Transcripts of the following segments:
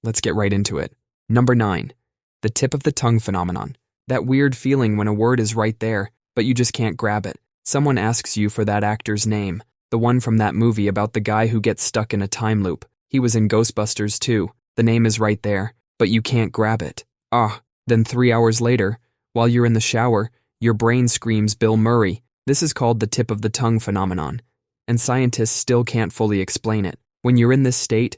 Let's get right into it. Number 9. The tip of the tongue phenomenon. That weird feeling when a word is right there, but you just can't grab it. Someone asks you for that actor's name, the one from that movie about the guy who gets stuck in a time loop. He was in Ghostbusters too. The name is right there, but you can't grab it. Then 3 hours later, while you're in the shower, your brain screams Bill Murray. This is called the tip of the tongue phenomenon, and scientists still can't fully explain it. When you're in this state,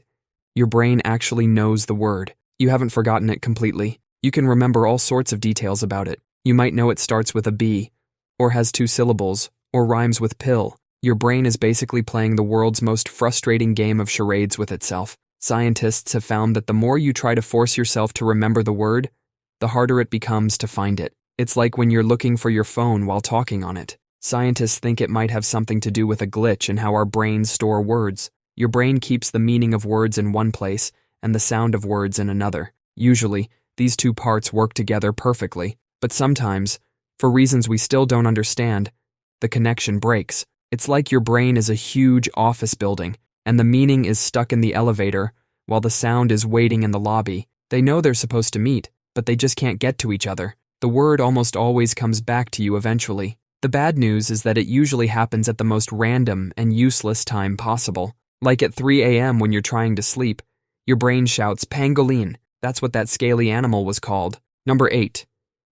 your brain actually knows the word. You haven't forgotten it completely. You can remember all sorts of details about it. You might know it starts with a B, or has 2 syllables, or rhymes with pill. Your brain is basically playing the world's most frustrating game of charades with itself. Scientists have found that the more you try to force yourself to remember the word, the harder it becomes to find it. It's like when you're looking for your phone while talking on it. Scientists think it might have something to do with a glitch in how our brains store words. Your brain keeps the meaning of words in one place and the sound of words in another. Usually, these 2 parts work together perfectly, but sometimes, for reasons we still don't understand, the connection breaks. It's like your brain is a huge office building, and the meaning is stuck in the elevator while the sound is waiting in the lobby. They know they're supposed to meet, but they just can't get to each other. The word almost always comes back to you eventually. The bad news is that it usually happens at the most random and useless time possible. Like at 3 a.m. when you're trying to sleep, your brain shouts, "Pangolin." That's what that scaly animal was called. Number 8.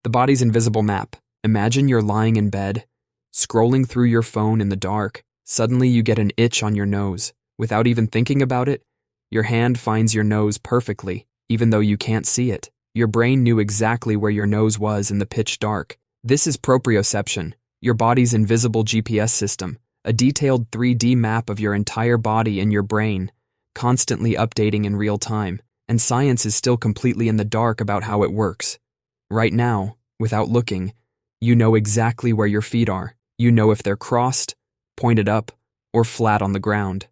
The body's invisible map. Imagine you're lying in bed, scrolling through your phone in the dark. Suddenly you get an itch on your nose. Without even thinking about it, your hand finds your nose perfectly, even though you can't see it. Your brain knew exactly where your nose was in the pitch dark. This is proprioception, your body's invisible GPS system, a detailed 3D map of your entire body in your brain, constantly updating in real time. And science is still completely in the dark about how it works. Right now, without looking, you know exactly where your feet are. You know if they're crossed, pointed up, or flat on the ground.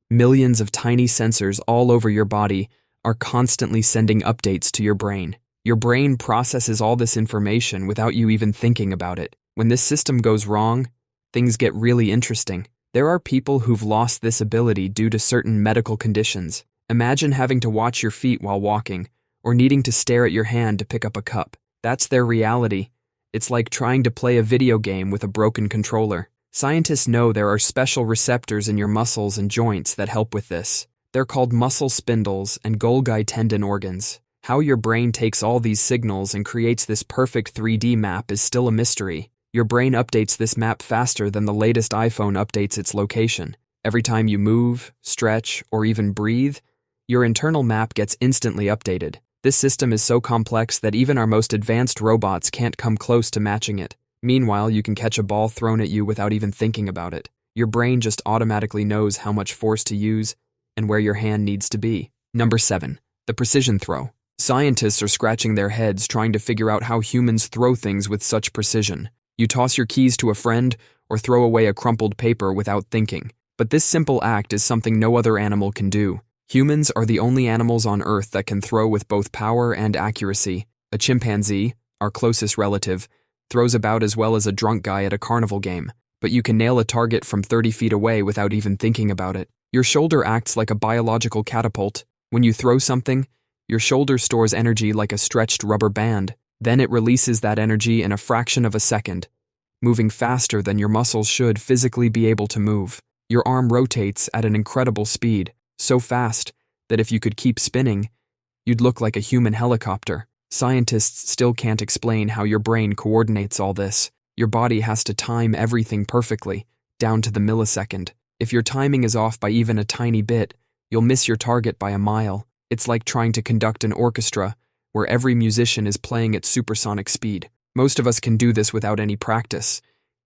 Millions of tiny sensors all over your body are constantly sending updates to your brain. Your brain processes all this information without you even thinking about it. When this system goes wrong, things get really interesting. There are people who've lost this ability due to certain medical conditions. Imagine having to watch your feet while walking, or needing to stare at your hand to pick up a cup. That's their reality. It's like trying to play a video game with a broken controller. Scientists know there are special receptors in your muscles and joints that help with this. They're called muscle spindles and Golgi tendon organs. How your brain takes all these signals and creates this perfect 3D map is still a mystery. Your brain updates this map faster than the latest iPhone updates its location. Every time you move, stretch, or even breathe, your internal map gets instantly updated. This system is so complex that even our most advanced robots can't come close to matching it. Meanwhile, you can catch a ball thrown at you without even thinking about it. Your brain just automatically knows how much force to use and where your hand needs to be. Number 7. The precision throw. Scientists are scratching their heads trying to figure out how humans throw things with such precision. You toss your keys to a friend or throw away a crumpled paper without thinking. But this simple act is something no other animal can do. Humans are the only animals on Earth that can throw with both power and accuracy. A chimpanzee, our closest relative, throws about as well as a drunk guy at a carnival game, but you can nail a target from 30 feet away without even thinking about it. Your shoulder acts like a biological catapult. When you throw something, your shoulder stores energy like a stretched rubber band. Then it releases that energy in a fraction of a second, moving faster than your muscles should physically be able to move. Your arm rotates at an incredible speed, so fast that if you could keep spinning, you'd look like a human helicopter. Scientists still can't explain how your brain coordinates all this. Your body has to time everything perfectly, down to the millisecond. If your timing is off by even a tiny bit, you'll miss your target by a mile. It's like trying to conduct an orchestra where every musician is playing at supersonic speed. Most of us can do this without any practice.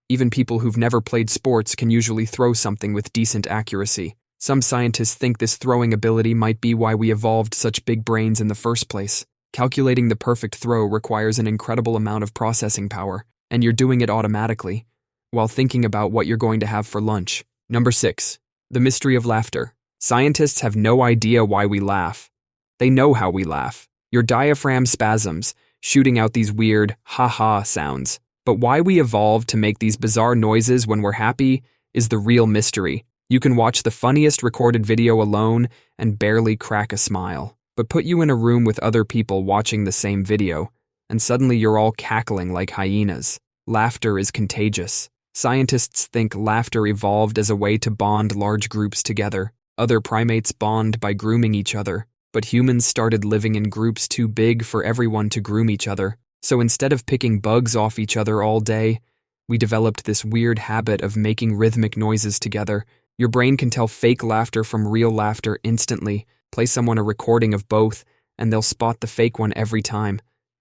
Even people who've never played sports can usually throw something with decent accuracy. Some scientists think this throwing ability might be why we evolved such big brains in the first place. Calculating the perfect throw requires an incredible amount of processing power, and you're doing it automatically, while thinking about what you're going to have for lunch. Number 6. The mystery of laughter. Scientists have no idea why we laugh. They know how we laugh. Your diaphragm spasms, shooting out these weird ha-ha sounds. But why we evolved to make these bizarre noises when we're happy is the real mystery. You can watch the funniest recorded video alone and barely crack a smile. But put you in a room with other people watching the same video, and suddenly you're all cackling like hyenas. Laughter is contagious. Scientists think laughter evolved as a way to bond large groups together. Other primates bond by grooming each other, but humans started living in groups too big for everyone to groom each other. So instead of picking bugs off each other all day, we developed this weird habit of making rhythmic noises together. Your brain can tell fake laughter from real laughter instantly. Play someone a recording of both, and they'll spot the fake one every time.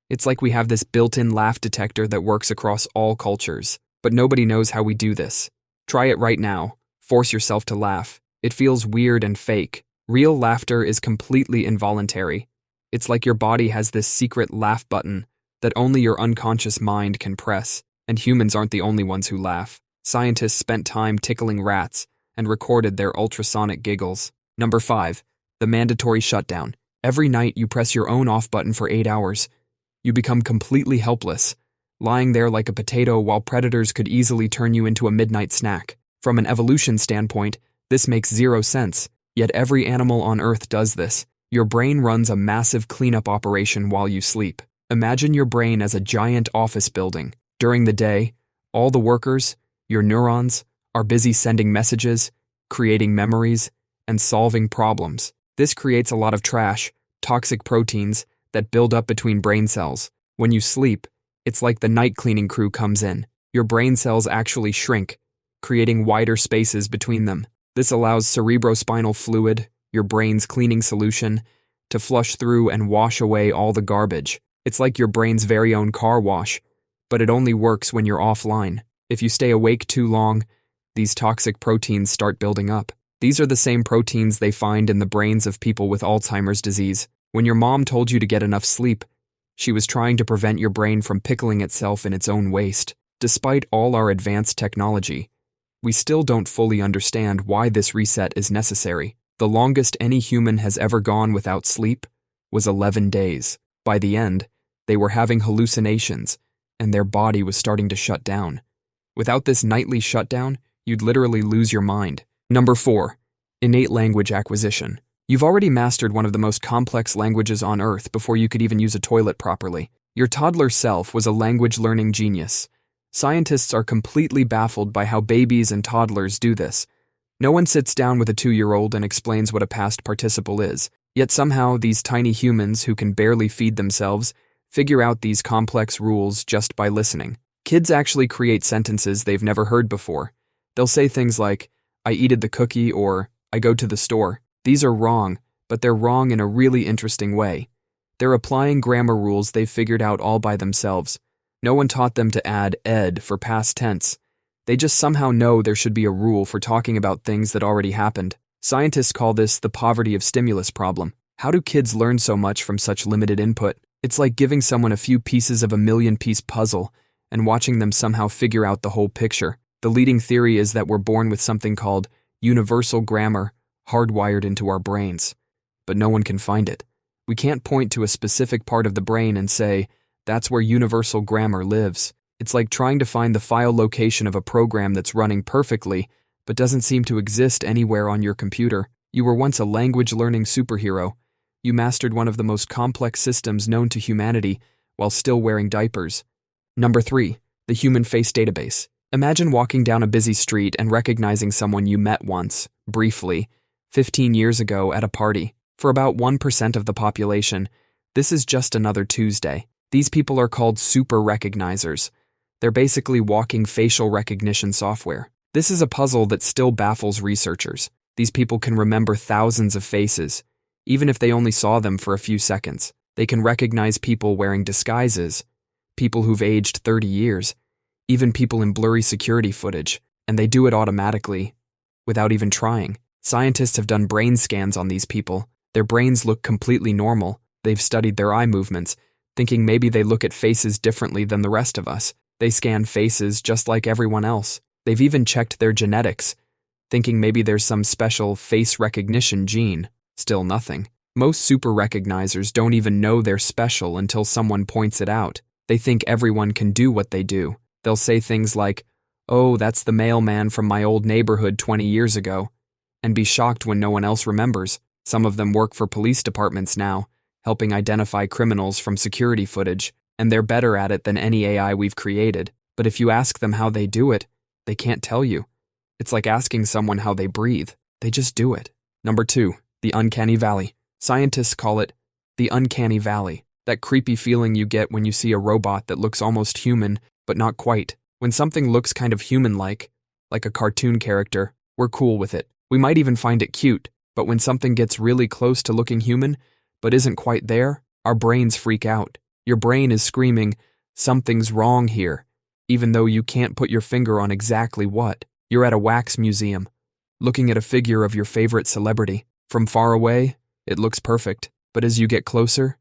It's like we have this built-in laugh detector that works across all cultures. But nobody knows how we do this. Try it right now. Force yourself to laugh. It feels weird and fake. Real laughter is completely involuntary. It's like your body has this secret laugh button that only your unconscious mind can press. And humans aren't the only ones who laugh. Scientists spent time tickling rats and recorded their ultrasonic giggles. Number 5. The mandatory shutdown. Every night you press your own off button for 8 hours. You become completely helpless, lying there like a potato while predators could easily turn you into a midnight snack. From an evolution standpoint, this makes zero sense, yet every animal on Earth does this. Your brain runs a massive cleanup operation while you sleep. Imagine your brain as a giant office building. During the day, all the workers, your neurons, are busy sending messages, creating memories, and solving problems. This creates a lot of trash, toxic proteins, that build up between brain cells. When you sleep, it's like the night cleaning crew comes in. Your brain cells actually shrink, creating wider spaces between them. This allows cerebrospinal fluid, your brain's cleaning solution, to flush through and wash away all the garbage. It's like your brain's very own car wash, but it only works when you're offline. If you stay awake too long, these toxic proteins start building up. These are the same proteins they find in the brains of people with Alzheimer's disease. When your mom told you to get enough sleep, she was trying to prevent your brain from pickling itself in its own waste. Despite all our advanced technology, we still don't fully understand why this reset is necessary. The longest any human has ever gone without sleep was 11 days. By the end, they were having hallucinations, and their body was starting to shut down. Without this nightly shutdown, you'd literally lose your mind. Number 4. Innate language acquisition. You've already mastered one of the most complex languages on Earth before you could even use a toilet properly. Your toddler self was a language-learning genius. Scientists are completely baffled by how babies and toddlers do this. No one sits down with a 2-year-old and explains what a past participle is. Yet somehow these tiny humans who can barely feed themselves figure out these complex rules just by listening. Kids actually create sentences they've never heard before. They'll say things like, "I eated the cookie," or "I go to the store." These are wrong, but they're wrong in a really interesting way. They're applying grammar rules they've figured out all by themselves. No one taught them to add ed for past tense. They just somehow know there should be a rule for talking about things that already happened. Scientists call this the poverty of stimulus problem. How do kids learn so much from such limited input? It's like giving someone a few pieces of a million-piece puzzle and watching them somehow figure out the whole picture. The leading theory is that we're born with something called universal grammar hardwired into our brains, but no one can find it. We can't point to a specific part of the brain and say, that's where universal grammar lives. It's like trying to find the file location of a program that's running perfectly, but doesn't seem to exist anywhere on your computer. You were once a language-learning superhero. You mastered one of the most complex systems known to humanity while still wearing diapers. Number 3. The human face database. Imagine walking down a busy street and recognizing someone you met once, briefly, 15 years ago at a party. For about 1% of the population, this is just another Tuesday. These people are called super recognizers. They're basically walking facial recognition software. This is a puzzle that still baffles researchers. These people can remember thousands of faces, even if they only saw them for a few seconds. They can recognize people wearing disguises, people who've aged 30 years, even people in blurry security footage, and they do it automatically, without even trying. Scientists have done brain scans on these people. Their brains look completely normal. They've studied their eye movements, thinking maybe they look at faces differently than the rest of us. They scan faces just like everyone else. They've even checked their genetics, thinking maybe there's some special face recognition gene. Still nothing. Most super recognizers don't even know they're special until someone points it out. They think everyone can do what they do. They'll say things like, "Oh, that's the mailman from my old neighborhood 20 years ago," and be shocked when no one else remembers. Some of them work for police departments now, helping identify criminals from security footage, and they're better at it than any AI we've created. But if you ask them how they do it, they can't tell you. It's like asking someone how they breathe. They just do it. Number 2, the Uncanny Valley. Scientists call it the Uncanny Valley. That creepy feeling you get when you see a robot that looks almost human, but not quite. When something looks kind of human-like a cartoon character, we're cool with it. We might even find it cute, but when something gets really close to looking human, but isn't quite there, our brains freak out. Your brain is screaming, something's wrong here, even though you can't put your finger on exactly what. You're at a wax museum, looking at a figure of your favorite celebrity. From far away, it looks perfect, but as you get closer,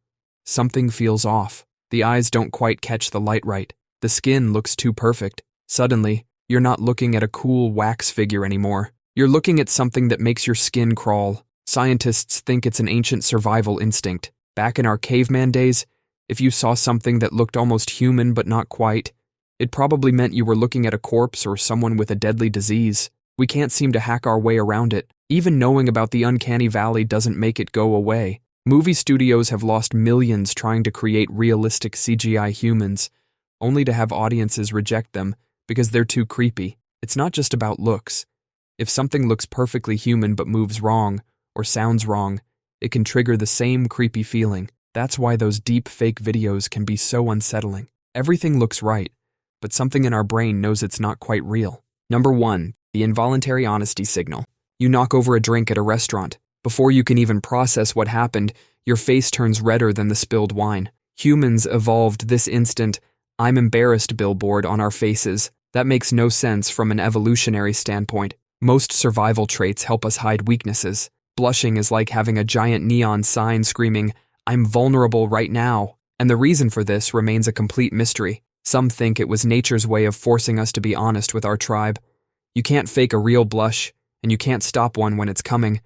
something feels off. The eyes don't quite catch the light right. The skin looks too perfect. Suddenly, you're not looking at a cool wax figure anymore. You're looking at something that makes your skin crawl. Scientists think it's an ancient survival instinct. Back in our caveman days, if you saw something that looked almost human but not quite, it probably meant you were looking at a corpse or someone with a deadly disease. We can't seem to hack our way around it. Even knowing about the Uncanny Valley doesn't make it go away. Movie studios have lost millions trying to create realistic CGI humans, only to have audiences reject them because they're too creepy. It's not just about looks. If something looks perfectly human but moves wrong, or sounds wrong, it can trigger the same creepy feeling. That's why those deep fake videos can be so unsettling. Everything looks right, but something in our brain knows it's not quite real. Number 1, the involuntary honesty signal. You knock over a drink at a restaurant. Before you can even process what happened, your face turns redder than the spilled wine. Humans evolved this instant, "I'm embarrassed" billboard on our faces. That makes no sense from an evolutionary standpoint. Most survival traits help us hide weaknesses. Blushing is like having a giant neon sign screaming, "I'm vulnerable right now." And the reason for this remains a complete mystery. Some think it was nature's way of forcing us to be honest with our tribe. You can't fake a real blush, and you can't stop one when it's coming.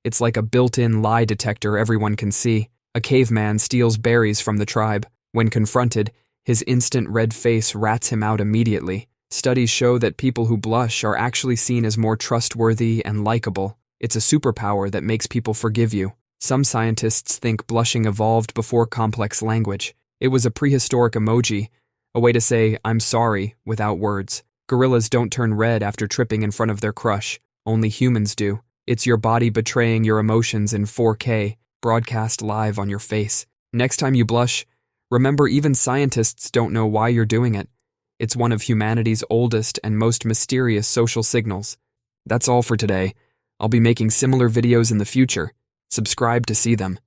It's like a built-in lie detector everyone can see. A caveman steals berries from the tribe. When confronted, his instant red face rats him out immediately. Studies show that people who blush are actually seen as more trustworthy and likable. It's a superpower that makes people forgive you. Some scientists think blushing evolved before complex language. It was a prehistoric emoji, a way to say, "I'm sorry," without words. Gorillas don't turn red after tripping in front of their crush. Only humans do. It's your body betraying your emotions in 4K, broadcast live on your face. Next time you blush, remember even scientists don't know why you're doing it. It's one of humanity's oldest and most mysterious social signals. That's all for today. I'll be making similar videos in the future. Subscribe to see them.